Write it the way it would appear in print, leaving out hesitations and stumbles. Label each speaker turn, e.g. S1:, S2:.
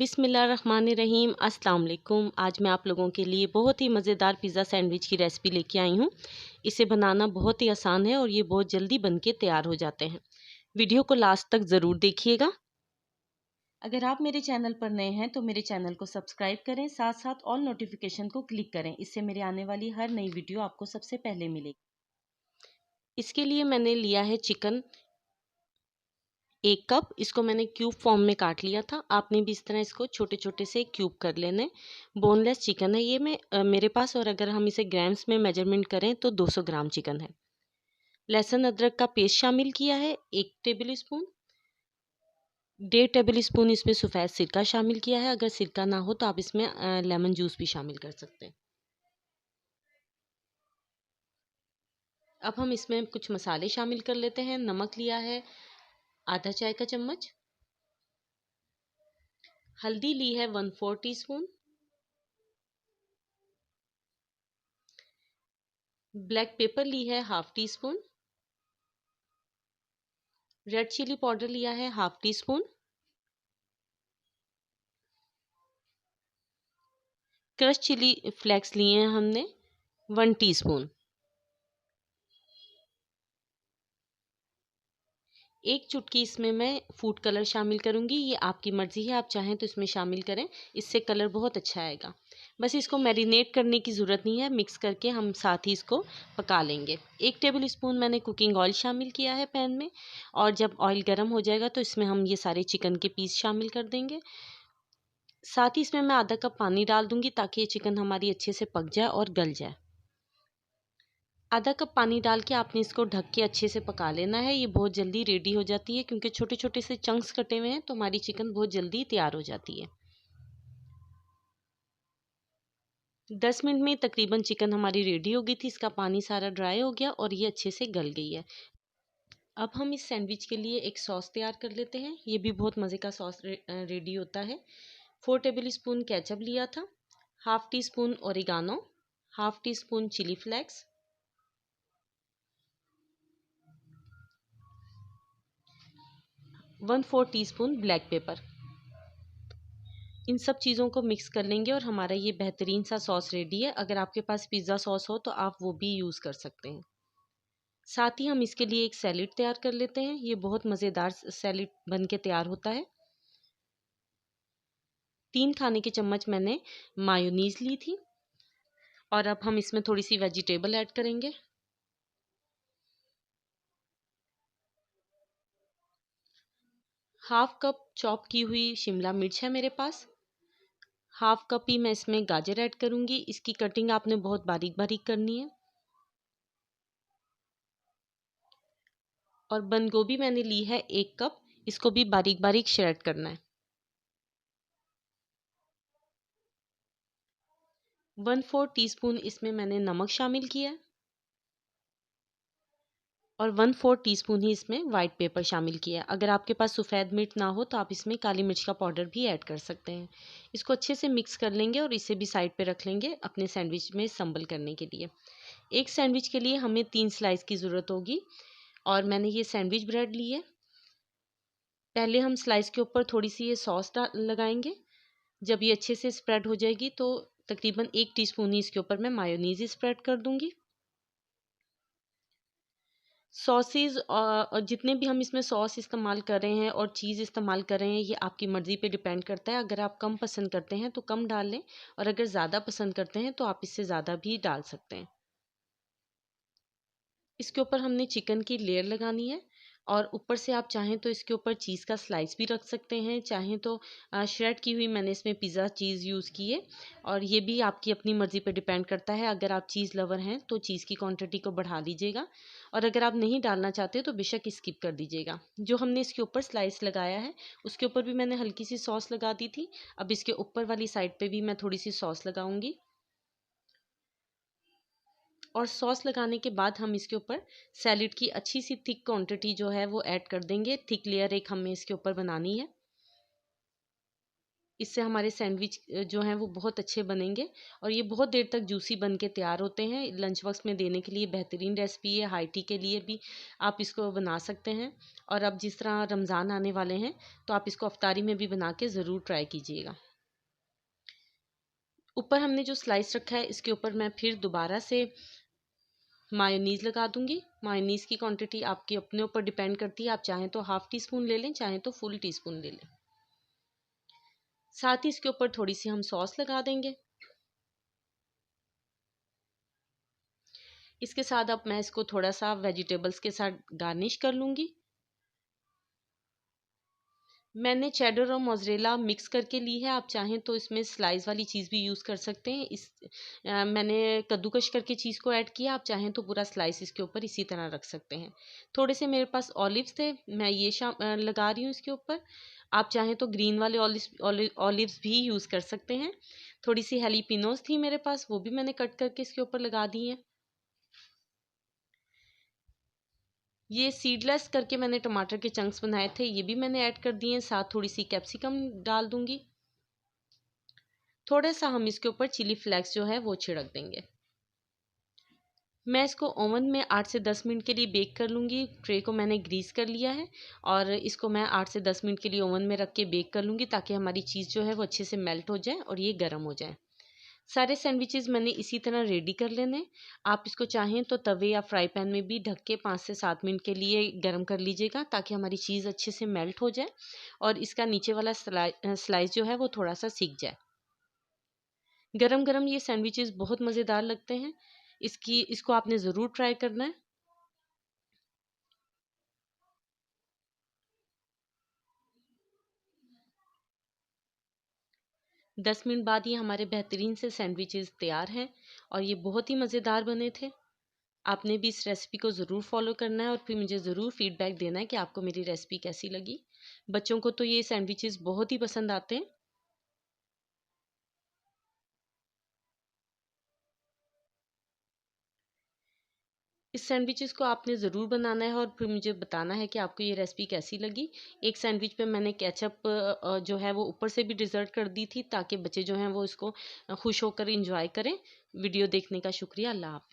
S1: बिस्मिल्लाहिर्रहमानिर्रहीम। अस्सलाम वालेकुम। आज मैं आप लोगों के लिए बहुत ही मज़ेदार पिज़्ज़ा सैंडविच की रेसिपी लेके आई हूँ। इसे बनाना बहुत ही आसान है और ये बहुत जल्दी बन के तैयार हो जाते हैं। वीडियो को लास्ट तक ज़रूर देखिएगा। अगर आप मेरे चैनल पर नए हैं तो मेरे चैनल को सब्सक्राइब करें, साथ साथ ऑल नोटिफिकेशन को क्लिक करें। इससे मेरे आने वाली हर नई वीडियो आपको सबसे पहले मिलेगी। इसके लिए मैंने लिया है चिकन 1 कप। इसको मैंने क्यूब फॉर्म में काट लिया था। आपने भी इस तरह इसको छोटे छोटे से क्यूब कर लेने। बोनलेस चिकन है ये मेरे पास, और अगर हम इसे ग्राम्स में मेजरमेंट करें तो 200 ग्राम चिकन है। लहसुन अदरक का पेस्ट शामिल किया है 1 टेबल स्पून। 1.5 टेबल स्पून इसमें सफ़ेद सिरका शामिल किया है। अगर सिरका ना हो तो आप इसमें लेमन जूस भी शामिल कर सकते हैं। अब हम इसमें कुछ मसाले शामिल कर लेते हैं। नमक लिया है आधा चाय का चम्मच। हल्दी ली है 1/4 टीस्पून। ब्लैक पेपर ली है ½ टीस्पून। रेड चिली पाउडर लिया है ½ टीस्पून। क्रश चिली फ्लेक्स लिए हैं हमने 1 टीस्पून। 1 चुटकी इसमें मैं फूड कलर शामिल करूंगी। ये आपकी मर्जी है, आप चाहें तो इसमें शामिल करें, इससे कलर बहुत अच्छा आएगा। बस इसको मैरिनेट करने की ज़रूरत नहीं है, मिक्स करके हम साथ ही इसको पका लेंगे। 1 टेबल स्पून मैंने कुकिंग ऑयल शामिल किया है पैन में, और जब ऑयल गर्म हो जाएगा तो इसमें हम ये सारे चिकन के पीस शामिल कर देंगे। साथ ही इसमें मैं आधा कप पानी डाल दूंगी ताकि ये चिकन हमारी अच्छे से पक जाए और गल जाए। आधा कप पानी डाल के आपने इसको ढक के अच्छे से पका लेना है। ये बहुत जल्दी रेडी हो जाती है क्योंकि छोटे छोटे से चंक्स कटे हुए हैं, तो हमारी चिकन बहुत जल्दी तैयार हो जाती है। 10 मिनट में तकरीबन चिकन हमारी रेडी हो गई थी। इसका पानी सारा ड्राई हो गया और ये अच्छे से गल गई है। अब हम इस सैंडविच के लिए एक सॉस तैयार कर लेते हैं। ये भी बहुत मज़े का सॉस रेडी होता है। 4 टेबल स्पून केचप लिया था, ½ teaspoon oregano, ½ teaspoon chilli flakes, 1/4 teaspoon black pepper. इन सब चीज़ों को मिक्स कर लेंगे और हमारा ये बेहतरीन सा सॉस रेडी है। अगर आपके पास पिज़्ज़ा सॉस हो तो आप वो भी यूज़ कर सकते हैं। साथ ही हम इसके लिए एक सैलेड तैयार कर लेते हैं। ये बहुत मज़ेदार सैलेड बन के तैयार होता है। 3 खाने के चम्मच मैंने मायोनीज़ ली थी, और अब हम इसमें थोड़ी सी वेजिटेबल ऐड करेंगे। ½ कप चॉप की हुई शिमला मिर्च है मेरे पास। ½ कप ही मैं इसमें गाजर ऐड करूंगी। इसकी कटिंग आपने बहुत बारीक बारीक करनी है। और बंद गोभी मैंने ली है 1 कप। इसको भी बारीक बारीक श्रेड करना है। 1/4 टीस्पून इसमें मैंने नमक शामिल किया है, और 1/4 टीस्पून ही इसमें वाइट पेपर शामिल किया है। अगर आपके पास सफ़ेद मिर्च ना हो तो आप इसमें काली मिर्च का पाउडर भी ऐड कर सकते हैं। इसको अच्छे से मिक्स कर लेंगे और इसे भी साइड पे रख लेंगे अपने सैंडविच में संबल करने के लिए। एक सैंडविच के लिए हमें 3 स्लाइस की ज़रूरत होगी, और मैंने ये सैंडविच ब्रेड ली है। पहले हम स्लाइस के ऊपर थोड़ी सी ये सॉस लगाएंगे। जब ये अच्छे से स्प्रेड हो जाएगी तो तकरीबन 1 टीस्पून ही इसके ऊपर मैं मायोनीज़ स्प्रेड कर दूंगी। सॉसेज और जितने भी हम इसमें सॉस इस्तेमाल कर रहे हैं और चीज़ इस्तेमाल कर रहे हैं, ये आपकी मर्ज़ी पे डिपेंड करता है। अगर आप कम पसंद करते हैं तो कम डाल लें, और अगर ज़्यादा पसंद करते हैं तो आप इससे ज़्यादा भी डाल सकते हैं। इसके ऊपर हमने चिकन की लेयर लगानी है, और ऊपर से आप चाहें तो इसके ऊपर चीज़ का स्लाइस भी रख सकते हैं, चाहें तो श्रेड की हुई मैंने इसमें पिज़्ज़ा चीज़ यूज़ की है। और ये भी आपकी अपनी मर्ज़ी पे डिपेंड करता है। अगर आप चीज़ लवर हैं तो चीज़ की क्वांटिटी को बढ़ा लीजिएगा, और अगर आप नहीं डालना चाहते तो बेशक स्किप कर दीजिएगा। जो हमने इसके ऊपर स्लाइस लगाया है उसके ऊपर भी मैंने हल्की सी सॉस लगा दी थी। अब इसके ऊपर वाली साइड पे भी मैं थोड़ी सी सॉस लगाऊंगी, और सॉस लगाने के बाद हम इसके ऊपर सैलेड की अच्छी सी थिक क्वांटिटी जो है वो ऐड कर देंगे। थिक लेयर एक हमें इसके ऊपर बनानी है। इससे हमारे सैंडविच जो हैं वो बहुत अच्छे बनेंगे और ये बहुत देर तक जूसी बन के तैयार होते हैं। लंच बॉक्स में देने के लिए बेहतरीन रेसिपी है, हाई टी के लिए भी आप इसको बना सकते हैं। और अब जिस तरह रमज़ान आने वाले हैं तो आप इसको अफ्तारी में भी बना के ज़रूर ट्राई कीजिएगा। ऊपर हमने जो स्लाइस रखा है इसके ऊपर मैं फिर दोबारा से मायोनीज़ लगा दूंगी। मायोनीज़ की क्वांटिटी आपके अपने ऊपर डिपेंड करती है, आप चाहें तो हाफ़ टी स्पून ले लें, चाहें तो फुल टी स्पून ले लें। साथ ही इसके ऊपर थोड़ी सी हम सॉस लगा देंगे। इसके साथ अब मैं इसको थोड़ा सा वेजिटेबल्स के साथ गार्निश कर लूँगी। मैंने चेडर और मोज़रेला मिक्स करके ली है, आप चाहें तो इसमें स्लाइस वाली चीज़ भी यूज़ कर सकते हैं। मैंने कद्दूकश करके चीज़ को ऐड किया, आप चाहें तो पूरा स्लाइस इसके ऊपर इसी तरह रख सकते हैं। थोड़े से मेरे पास ऑलिव्स थे, मैं ये लगा रही हूँ इसके ऊपर। आप चाहें तो ग्रीन वाले ऑलिव्स भी यूज़ कर सकते हैं। थोड़ी सी हैलीपिनोस थी मेरे पास, वो भी मैंने कट करके इसके ऊपर लगा दी हैं। ये सीडलेस करके मैंने टमाटर के चंक्स बनाए थे, ये भी मैंने ऐड कर दिए हैं। साथ थोड़ी सी कैप्सिकम डाल दूंगी। थोड़ा सा हम इसके ऊपर चिली फ्लेक्स जो है वो छिड़क देंगे। मैं इसको ओवन में 8 से 10 मिनट के लिए बेक कर लूँगी। ट्रे को मैंने ग्रीस कर लिया है और इसको मैं 8 से 10 मिनट के लिए ओवन में रख के बेक कर लूँगी ताकि हमारी चीज़ जो है वो अच्छे से मेल्ट हो जाए और ये गर्म हो जाए। सारे सैंडविचेस मैंने इसी तरह रेडी कर लेने। आप इसको चाहें तो तवे या फ्राई पैन में भी ढक के 5 से 7 मिनट के लिए गर्म कर लीजिएगा ताकि हमारी चीज़ अच्छे से मेल्ट हो जाए और इसका नीचे वाला स्लाइस जो है वो थोड़ा सा सीख जाए। गरम गरम ये सैंडविचेस बहुत मज़ेदार लगते हैं। इसको आपने ज़रूर ट्राई करना है। 10 मिनट बाद ये हमारे बेहतरीन से सैंडविचेस तैयार हैं और ये बहुत ही मज़ेदार बने थे। आपने भी इस रेसिपी को ज़रूर फॉलो करना है और फिर मुझे ज़रूर फीडबैक देना है कि आपको मेरी रेसिपी कैसी लगी। बच्चों को तो ये सैंडविचेस बहुत ही पसंद आते हैं। इस सैंडविचेस को आपने ज़रूर बनाना है और फिर मुझे बताना है कि आपको ये रेसिपी कैसी लगी। एक सैंडविच पे मैंने केचप जो है वो ऊपर से भी डिज़र्ट कर दी थी ताकि बच्चे जो हैं वो इसको खुश होकर इंजॉय करें। वीडियो देखने का शुक्रिया। अल्लाह हाफ़िज़।